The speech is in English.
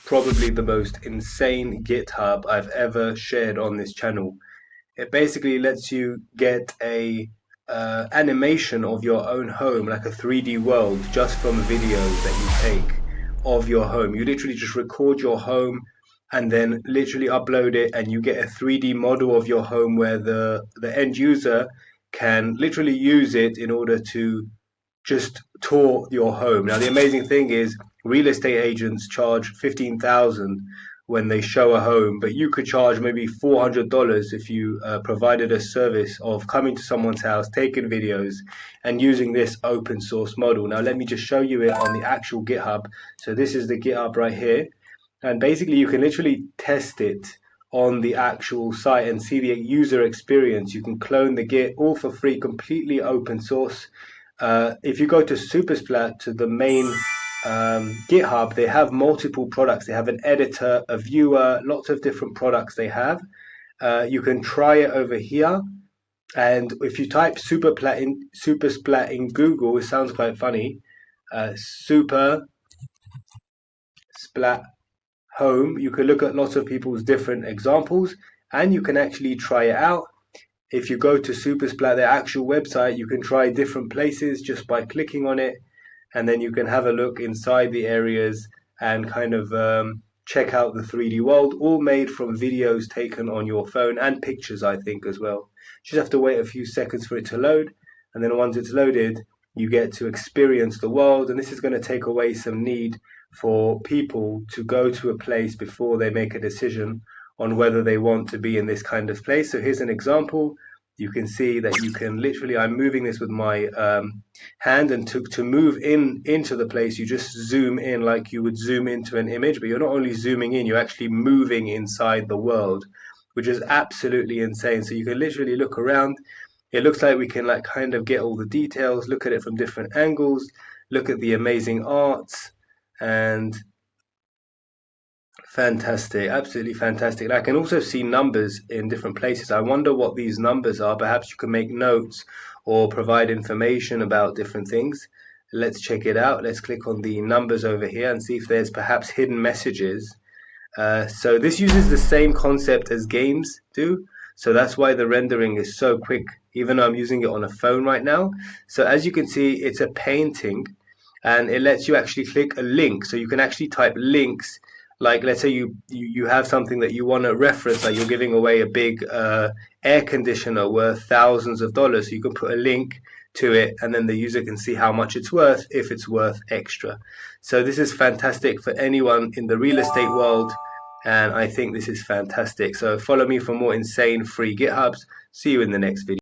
probably the most insane GitHub I've ever shared on this channel. It basically lets you get a animation of your own home, like a 3D world, just from videos that you take of your home. You literally just record your home and then literally upload it, and you get a 3D model of your home where the end user can literally use it in order to just tour your home. Now, the amazing thing is, real estate agents charge 15,000 when they show a home, but you could charge maybe $400 if you provided a service of coming to someone's house, taking videos, and using this open source model. Now, let me just show you it on the actual GitHub. So this is the GitHub right here, and basically you can literally test it on the actual site and see the user experience. You can clone the Git all for free, completely open source. If you go to Supersplat, to the main GitHub, they have multiple products. They have an editor, a viewer, lots of different products they have. You can try it over here. And if you type Supersplat in Google, it sounds quite funny. Supersplat home. You can look at lots of people's different examples, and you can actually try it out. If you go to Supersplat, their actual website, you can try different places just by clicking on it, and then you can have a look inside the areas and kind of check out the 3D world, all made from videos taken on your phone and pictures, I think, as well. You just have to wait a few seconds for it to load, and then once it's loaded, you get to experience the world. And this is going to take away some need for people to go to a place before they make a decision on whether they want to be in this kind of place. So here's an example. You can see that you can literally, I'm moving this with my hand, and to move into the place, you just zoom in like you would zoom into an image, but you're not only zooming in, you're actually moving inside the world, which is absolutely insane. So you can literally look around. It looks like we can like kind of get all the details, look at it from different angles, look at the amazing arts, and fantastic, absolutely fantastic. I can also see numbers in different places. I wonder what these numbers are. Perhaps you can make notes or provide information about different things. Let's check it out. Let's click on the numbers over here and see if there's perhaps hidden messages. So this uses the same concept as games do. So that's why the rendering is so quick, even though I'm using it on a phone right now. So as you can see, it's a painting, and it lets you actually click a link. So you can actually type links. Like, let's say you have something that you want to reference, like you're giving away a big air conditioner worth thousands of dollars. So you can put a link to it, and then the user can see how much it's worth, if it's worth extra. So this is fantastic for anyone in the real estate world, and I think this is fantastic. So follow me for more insane free GitHubs. See you in the next video.